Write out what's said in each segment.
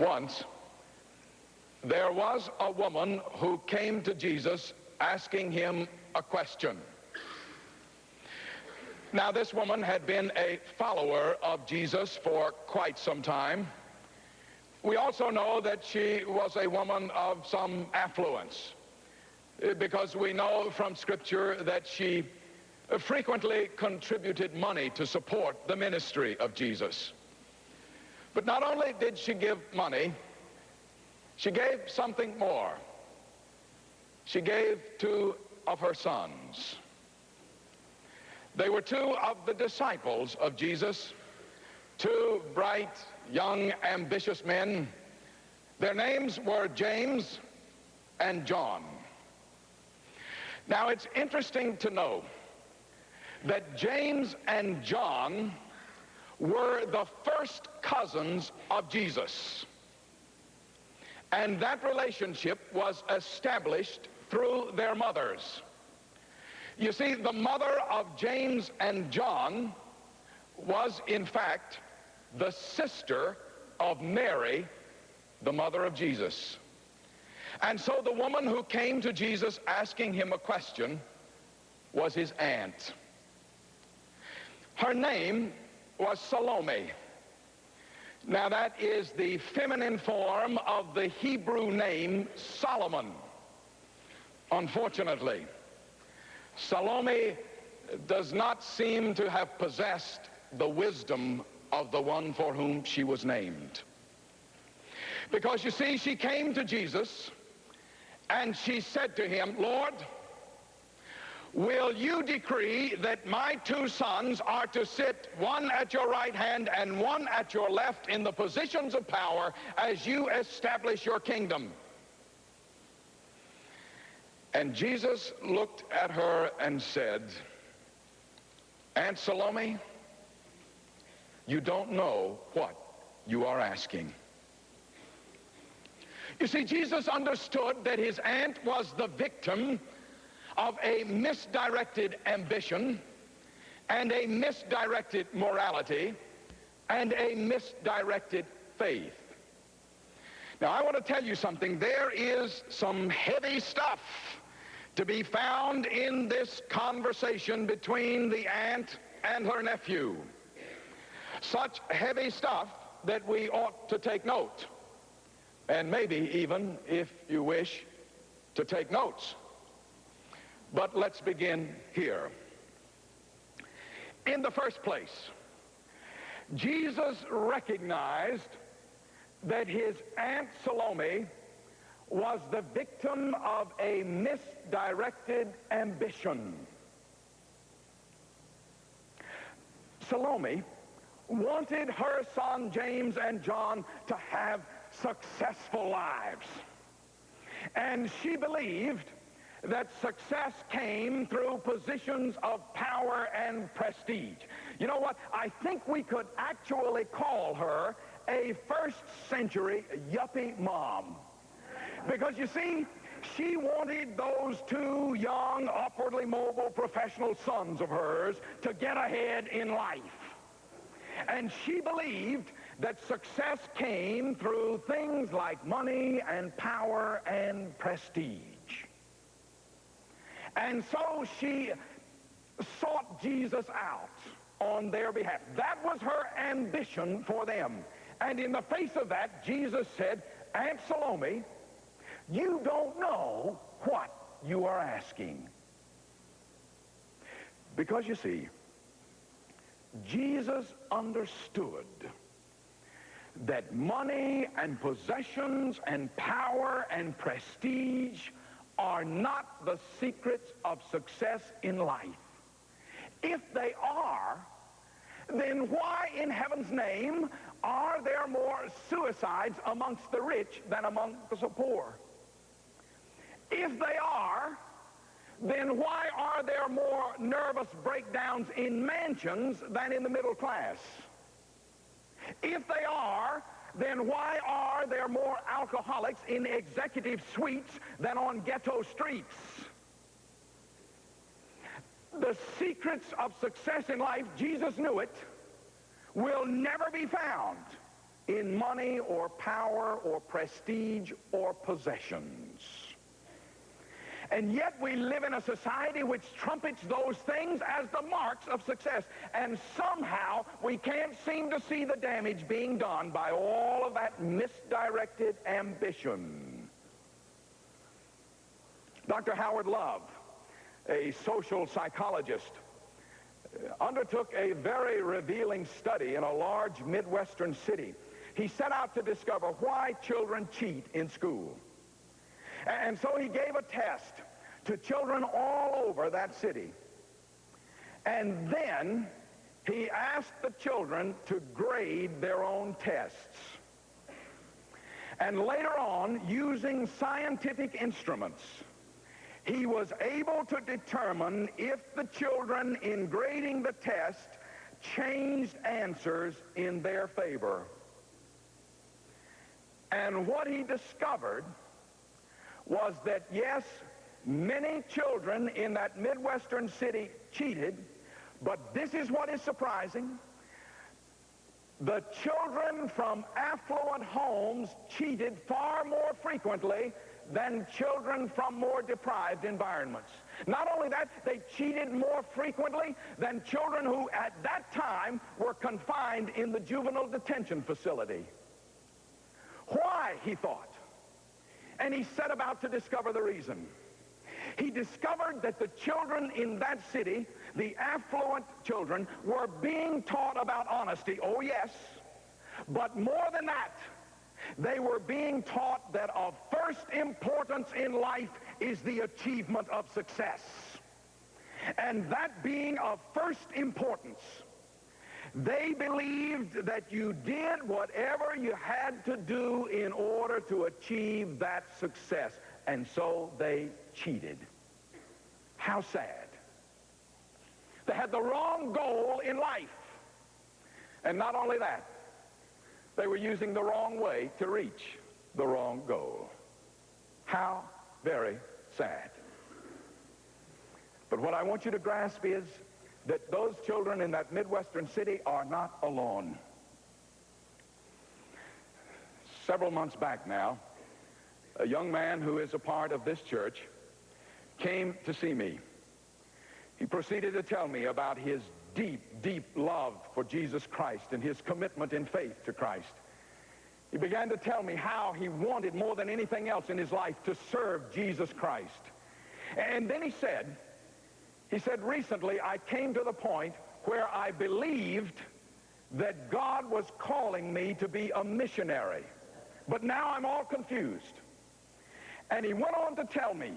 Once, there was a woman who came to Jesus asking him a question. Now, this woman had been a follower of Jesus for quite some time. We also know that she was a woman of some affluence, because we know from Scripture that she frequently contributed money to support the ministry of Jesus. But not only did she give money, she gave something more. She gave 2 of her sons. They were 2 of the disciples of Jesus, 2 bright, young, ambitious men. Their names were James and John. Now, it's interesting to know that James and John were the first cousins of Jesus. And that relationship was established through their mothers. You see, the mother of James and John was, in fact, the sister of Mary, the mother of Jesus. And so the woman who came to Jesus asking him a question was his aunt. Her name was Salome. Now, that is the feminine form of the Hebrew name Solomon. Unfortunately, Salome does not seem to have possessed the wisdom of the one for whom she was named. Because, you see, she came to Jesus and she said to him, "Lord, will you decree that my 2 sons are to sit, one at your right hand and one at your left, in the positions of power as you establish your kingdom?" And Jesus looked at her and said, "Aunt Salome, you don't know what you are asking." You see, Jesus understood that his aunt was the victim of a misdirected ambition and a misdirected morality and a misdirected faith. Now, I want to tell you something. There is some heavy stuff to be found in this conversation between the aunt and her nephew. Such heavy stuff that we ought to take note, and maybe even, if you wish, to take notes. But let's begin here. In the first place, Jesus recognized that his Aunt Salome was the victim of a misdirected ambition. Salome wanted her son James and John to have successful lives. And she believed that success came through positions of power and prestige. You know what? I think we could actually call her a first-century yuppie mom. Because, you see, she wanted those 2 young, upwardly mobile professional sons of hers to get ahead in life. And she believed that success came through things like money and power and prestige. And so she sought Jesus out on their behalf. That was her ambition for them. And in the face of that, Jesus said, "Aunt Salome, you don't know what you are asking." Because, you see, Jesus understood that money and possessions and power and prestige are not the secrets of success in life. If they are, then why in heaven's name are there more suicides amongst the rich than amongst the poor? If they are, then why are there more nervous breakdowns in mansions than in the middle class? If they are, then why are there more alcoholics in executive suites than on ghetto streets? The secrets of success in life, Jesus knew it, will never be found in money or power or prestige or possessions. And yet we live in a society which trumpets those things as the marks of success. And somehow we can't seem to see the damage being done by all of that misdirected ambition. Dr. Howard Love, a social psychologist, undertook a very revealing study in a large Midwestern city. He set out to discover why children cheat in school. And so he gave a test to children all over that city. And then he asked the children to grade their own tests. And later on, using scientific instruments, he was able to determine if the children in grading the test changed answers in their favor. And what he discovered was that, yes, many children in that Midwestern city cheated, but this is what is surprising. The children from affluent homes cheated far more frequently than children from more deprived environments. Not only that, they cheated more frequently than children who at that time were confined in the juvenile detention facility. Why, he thought. And he set about to discover the reason. He discovered that the children in that city, the affluent children, were being taught about honesty. Oh, yes. But more than that, they were being taught that of first importance in life is the achievement of success. And that being of first importance, they believed that you did whatever you had to do in order to achieve that success. And so they cheated. How sad. They had the wrong goal in life. And not only that, they were using the wrong way to reach the wrong goal. How very sad. But what I want you to grasp is that those children in that Midwestern city are not alone. Several months back now, a young man who is a part of this church came to see me. He proceeded to tell me about his deep, deep love for Jesus Christ and his commitment in faith to Christ. He began to tell me how he wanted more than anything else in his life to serve Jesus Christ. And then he said, recently I came to the point where I believed that God was calling me to be a missionary. But now I'm all confused. And he went on to tell me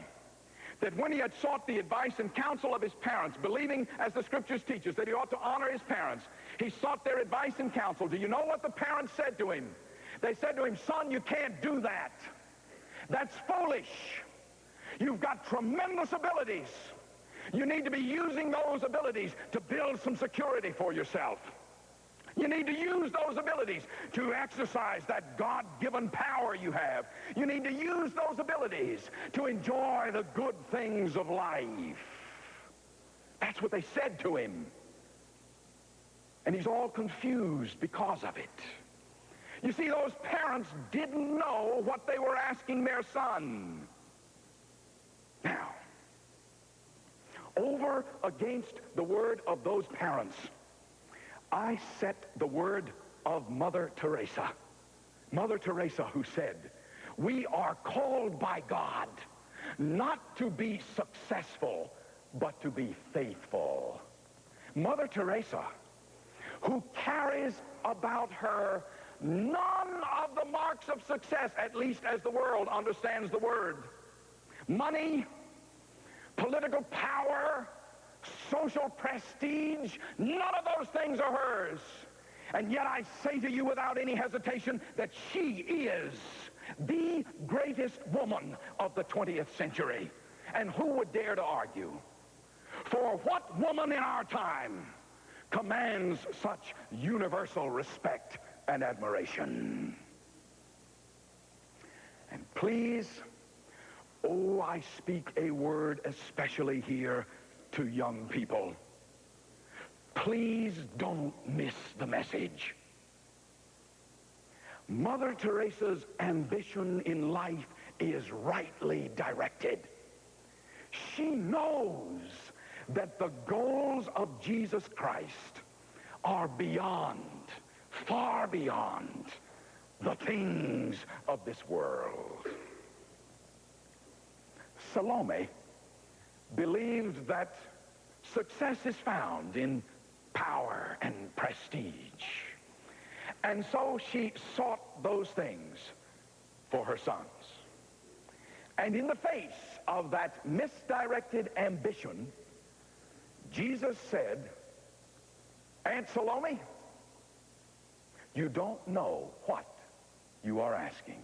that when he had sought the advice and counsel of his parents, believing, as the scriptures teach us, that he ought to honor his parents, he sought their advice and counsel. Do you know what the parents said to him? They said to him, son, you can't do that. That's foolish. You've got tremendous abilities. You need to be using those abilities to build some security for yourself. You need to use those abilities to exercise that God-given power you have. You need to use those abilities to enjoy the good things of life. That's what they said to him. And he's all confused because of it. You see, those parents didn't know what they were asking their son. Now, over against the word of those parents, I set the word of Mother Teresa. Mother Teresa, who said, we are called by God not to be successful, but to be faithful. Mother Teresa, who carries about her none of the marks of success, at least as the world understands the word. Money, political power, social prestige, none of those things are hers. And yet I say to you without any hesitation that she is the greatest woman of the 20th century. And who would dare to argue? For what woman in our time commands such universal respect and admiration? And please, oh, I speak a word especially here to young people. Please don't miss the message. Mother Teresa's ambition in life is rightly directed. She knows that the goals of Jesus Christ are beyond, far beyond, the things of this world. Salome believed that success is found in power and prestige. And so she sought those things for her sons. And in the face of that misdirected ambition, Jesus said, Aunt Salome, you don't know what you are asking.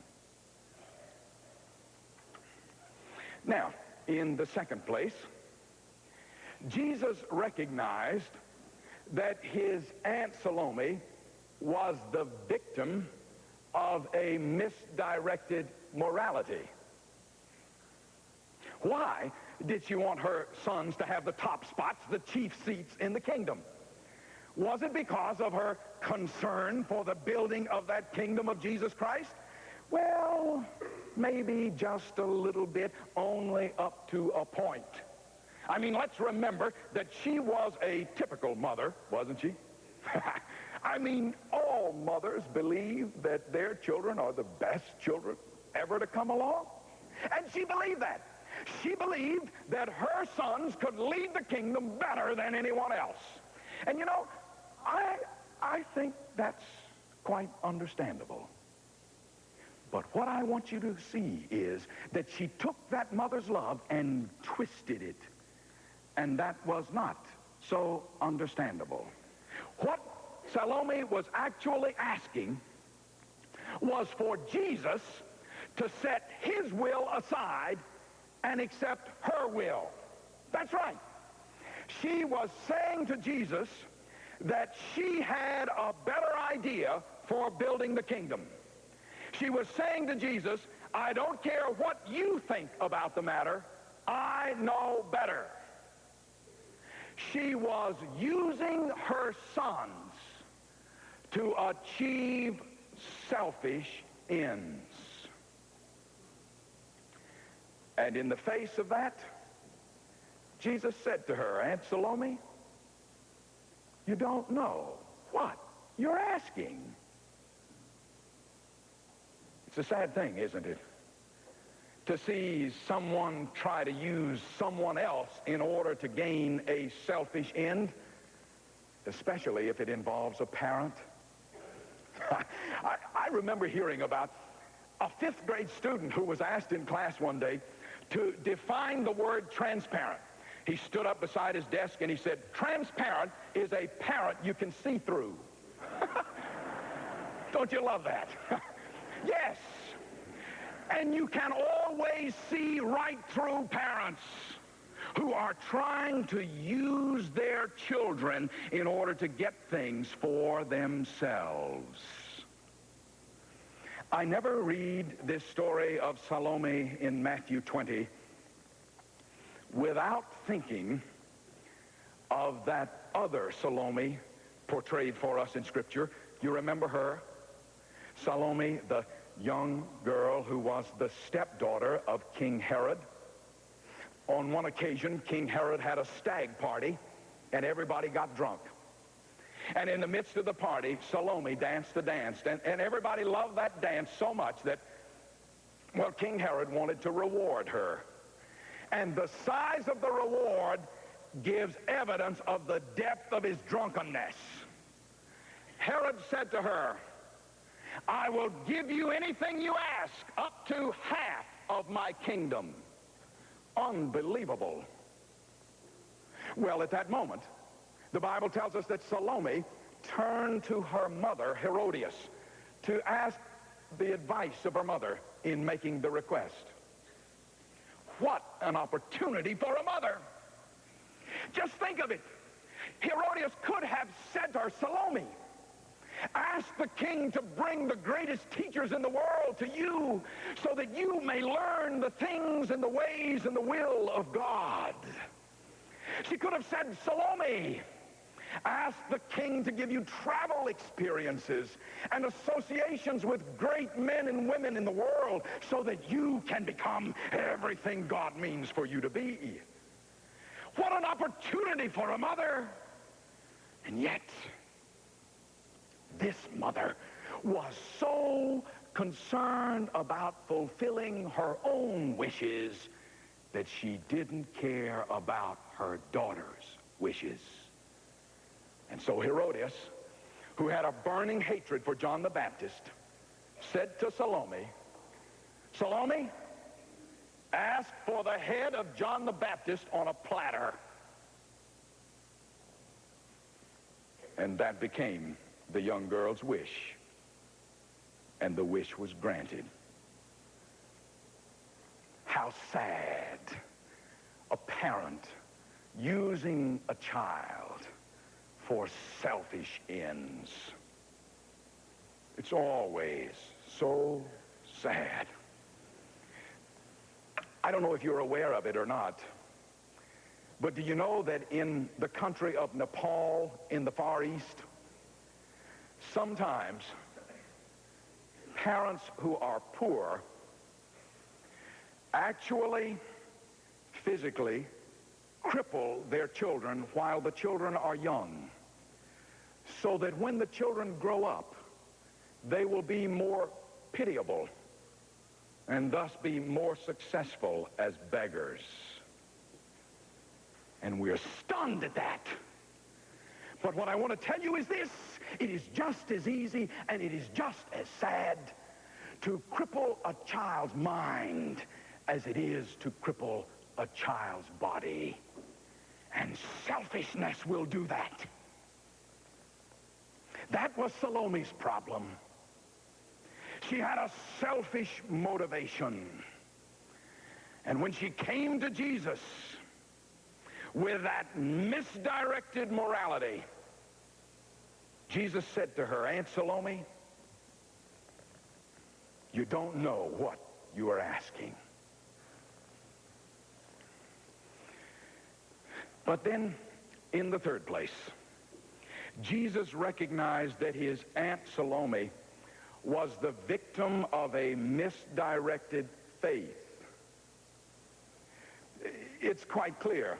Now, in the second place, Jesus recognized that his Aunt Salome was the victim of a misdirected morality. Why did she want her sons to have the top spots, the chief seats in the kingdom? Was it because of her concern for the building of that kingdom of Jesus Christ? Well, maybe just a little bit, only up to a point. I mean, let's remember that she was a typical mother, wasn't she? I mean, all mothers believe that their children are the best children ever to come along. And she believed that. She believed that her sons could lead the kingdom better than anyone else. And you know, I think that's quite understandable. But what I want you to see is that she took that mother's love and twisted it. And that was not so understandable. What Salome was actually asking was for Jesus to set his will aside and accept her will. That's right. She was saying to Jesus that she had a better idea for building the kingdom. She was saying to Jesus, I don't care what you think about the matter, I know better. She was using her sons to achieve selfish ends. And in the face of that, Jesus said to her, Aunt Salome, you don't know what you're asking. It's a sad thing, isn't it? To see someone try to use someone else in order to gain a selfish end, especially if it involves a parent. I remember hearing about a fifth grade student who was asked in class one day to define the word transparent. He stood up beside his desk and he said, transparent is a parent you can see through. Don't you love that? Yes. And you can always see right through parents who are trying to use their children in order to get things for themselves. I never read this story of Salome in Matthew 20 without thinking of that other Salome portrayed for us in Scripture. You remember her? Salome, the young girl who was the stepdaughter of King Herod. On one occasion, King Herod had a stag party, and everybody got drunk. And in the midst of the party, Salome danced the dance, and everybody loved that dance so much that, well, King Herod wanted to reward her. And the size of the reward gives evidence of the depth of his drunkenness. Herod said to her, I will give you anything you ask, up to half of my kingdom. Unbelievable. Well, at that moment, the Bible tells us that Salome turned to her mother, Herodias, to ask the advice of her mother in making the request. What an opportunity for a mother. Just think of it. Herodias could have said to her, Salome, ask the king to bring the greatest teachers in the world to you so that you may learn the things and the ways and the will of God. She could have said, Salome, Ask the king to give you travel experiences and associations with great men and women in the world so that you can become everything God means for you to be. What an opportunity for a mother. And yet, this mother was so concerned about fulfilling her own wishes that she didn't care about her daughter's wishes. And so Herodias, who had a burning hatred for John the Baptist, said to Salome, Salome, ask for the head of John the Baptist on a platter. And that became the young girl's wish. And the wish was granted. How sad, a parent using a child for selfish ends. It's always so sad. I don't know if you're aware of it or not, but do you know that in the country of Nepal in the Far East, sometimes parents who are poor actually physically cripple their children while the children are young, so that when the children grow up, they will be more pitiable and thus be more successful as beggars. And we're stunned at that. But what I want to tell you is this: it is just as easy and it is just as sad to cripple a child's mind as it is to cripple a child's body. And selfishness will do that. That was Salome's problem. She had a selfish motivation. And when she came to Jesus with that misdirected morality, Jesus said to her, Aunt Salome, you don't know what you are asking. But then, in the third place, Jesus recognized that his Aunt Salome was the victim of a misdirected faith. It's quite clear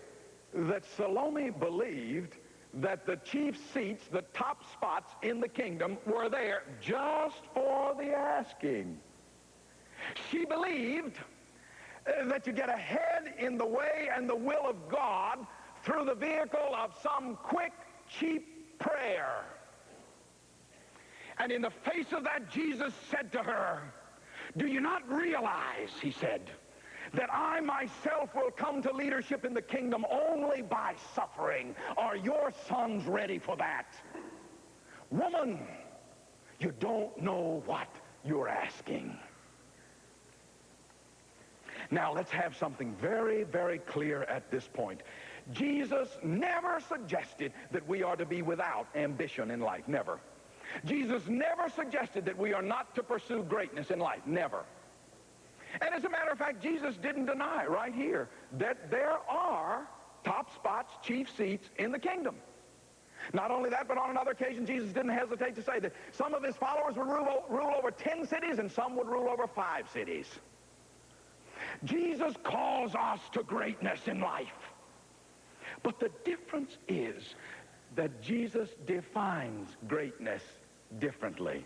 that Salome believed that the chief seats, the top spots in the kingdom, were there just for the asking. She believed that you get ahead in the way and the will of God through the vehicle of some quick, cheap prayer. And in the face of that, Jesus said to her, do you not realize, he said, that I myself will come to leadership in the kingdom only by suffering? Are your sons ready for that? Woman, you don't know what you're asking. Now, let's have something very, very clear at this point. Jesus never suggested that we are to be without ambition in life. Never. Jesus never suggested that we are not to pursue greatness in life. Never. And as a matter of fact, Jesus didn't deny right here that there are top spots, chief seats in the kingdom. Not only that, but on another occasion, Jesus didn't hesitate to say that some of his followers would rule over 10 cities and some would rule over 5 cities. Jesus calls us to greatness in life. But the difference is that Jesus defines greatness differently.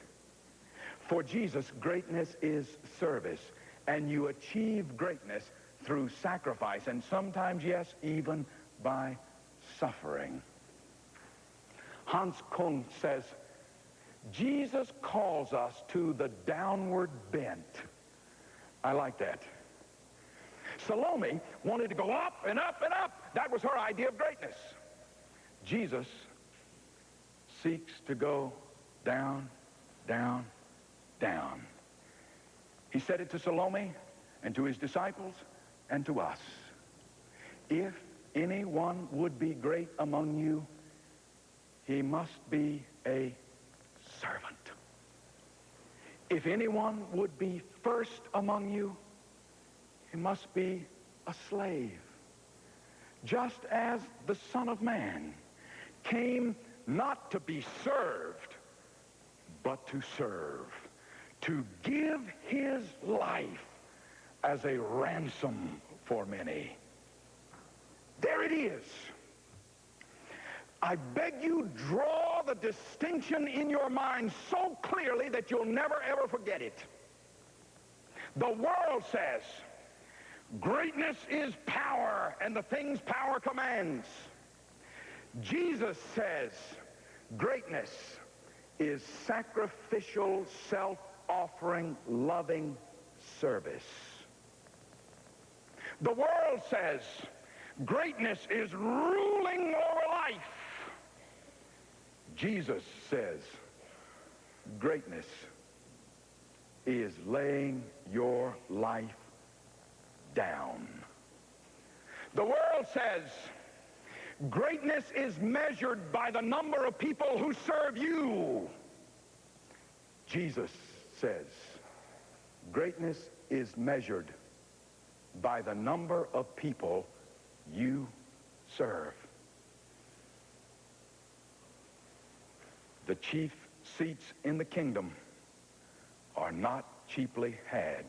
For Jesus, greatness is service, and you achieve greatness through sacrifice, and sometimes, yes, even by suffering. Hans Kung says, Jesus calls us to the downward bent. I like that. Salome wanted to go up and up and up. That was her idea of greatness. Jesus seeks to go down, down, down. He said it to Salome and to his disciples and to us. If anyone would be great among you, he must be a servant. If anyone would be first among you, he must be a slave. Just as the Son of Man came not to be served, but to serve, to give his life as a ransom for many. There it is. I beg you, draw the distinction in your mind so clearly that you'll never ever forget it. The world says greatness is power and the things power commands. Jesus says greatness is sacrificial, self-offering, loving service. The world says greatness is ruling over life. Jesus says greatness is laying your life down. The world says greatness is measured by the number of people who serve you. Jesus says greatness is measured by the number of people you serve. The chief seats in the kingdom are not cheaply had.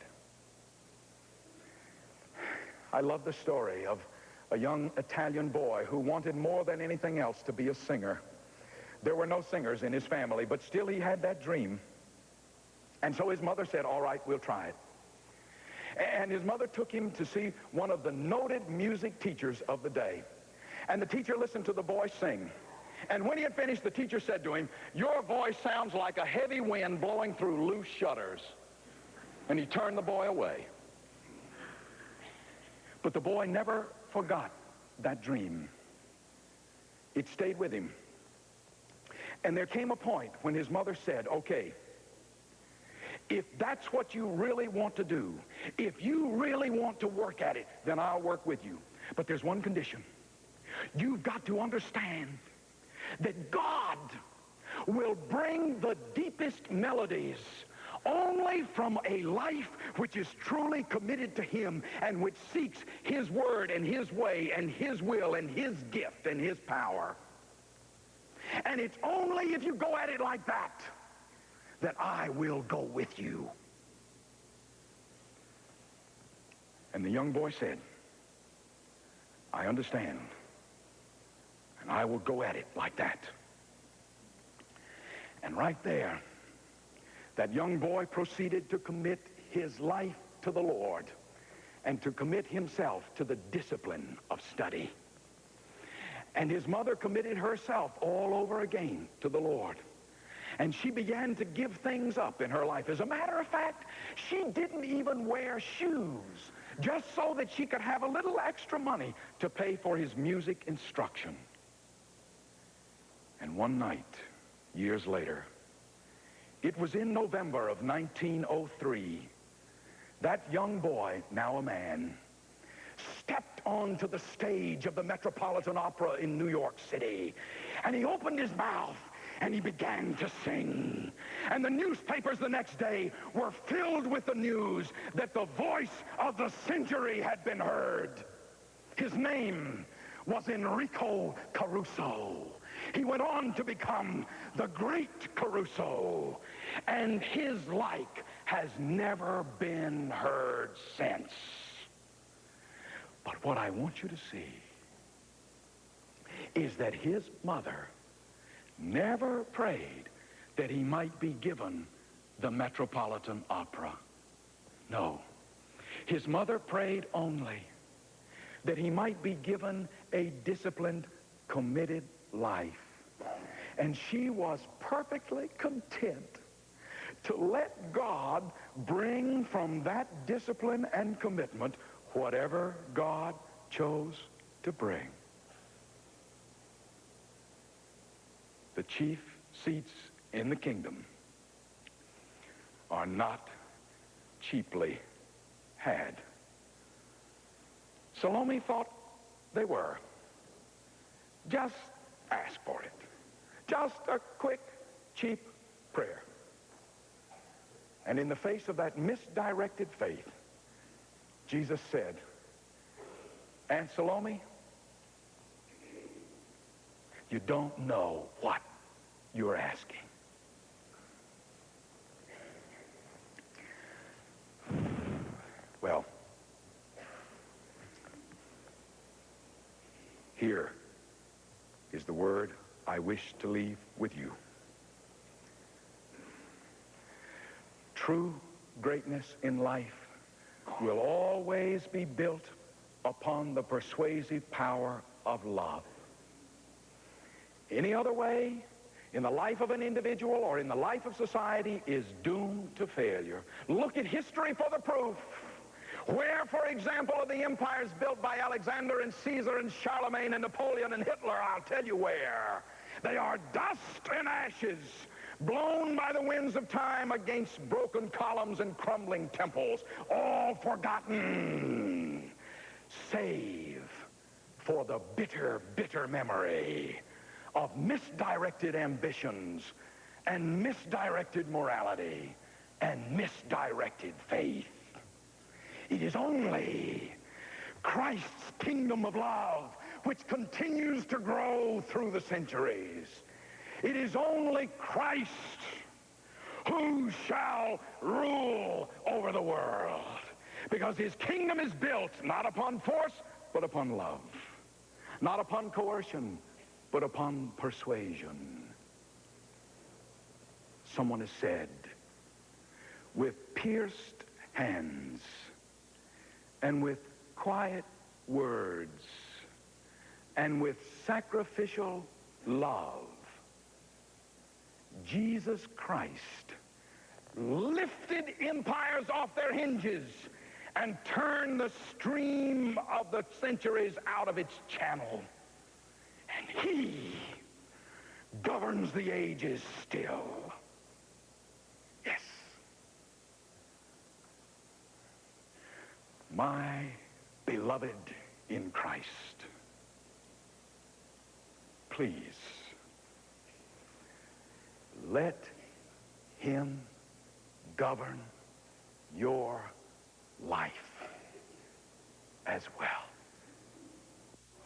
I love the story of a young Italian boy who wanted more than anything else to be a singer. There were no singers in his family, but still he had that dream. And so his mother said, all right, we'll try it. And his mother took him to see one of the noted music teachers of the day. And the teacher listened to the boy sing. And when he had finished, the teacher said to him, your voice sounds like a heavy wind blowing through loose shutters. And he turned the boy away. But the boy never forgot that dream. It stayed with him. And there came a point when his mother said, okay, if that's what you really want to do, if you really want to work at it, then I'll work with you. But there's one condition. You've got to understand that God will bring the deepest melodies only from a life which is truly committed to him and which seeks his word and his way and his will and his gift and his power. And it's only if you go at it like that that I will go with you. And the young boy said, I understand. And I will go at it like that. And right there, that young boy proceeded to commit his life to the Lord and to commit himself to the discipline of study. And his mother committed herself all over again to the Lord. And she began to give things up in her life. As a matter of fact, she didn't even wear shoes just so that she could have a little extra money to pay for his music instruction. And one night, years later, it was in November of 1903, that young boy, now a man, stepped onto the stage of the Metropolitan Opera in New York City, and he opened his mouth and he began to sing. And the newspapers the next day were filled with the news that the voice of the century had been heard. His name was Enrico Caruso. He went on to become the great Caruso, and his like has never been heard since. But what I want you to see is that his mother never prayed that he might be given the Metropolitan Opera. No, his mother prayed only that he might be given a disciplined, committed life. And she was perfectly content to let God bring from that discipline and commitment whatever God chose to bring. The chief seats in the kingdom are not cheaply had. Salome thought they were. Just ask for it. Just a quick, cheap prayer. And in the face of that misdirected faith, Jesus said, Aunt Salome, you don't know what you're asking. Well, here is the word I wish to leave with you. True greatness in life will always be built upon the persuasive power of love. Any other way in the life of an individual or in the life of society is doomed to failure. Look at history for the proof. Where, for example, are the empires built by Alexander and Caesar and Charlemagne and Napoleon and Hitler? I'll tell you where. They are dust and ashes, blown by the winds of time against broken columns and crumbling temples, all forgotten, save for the bitter, bitter memory of misdirected ambitions and misdirected morality and misdirected faith. It is only Christ's kingdom of love which continues to grow through the centuries. It is only Christ who shall rule over the world, because his kingdom is built not upon force but upon love, not upon coercion but upon persuasion. Someone has said, with pierced hands and with quiet words and with sacrificial love, Jesus Christ lifted empires off their hinges and turned the stream of the centuries out of its channel. And he governs the ages still. Yes. My beloved in Christ, please let him govern your life.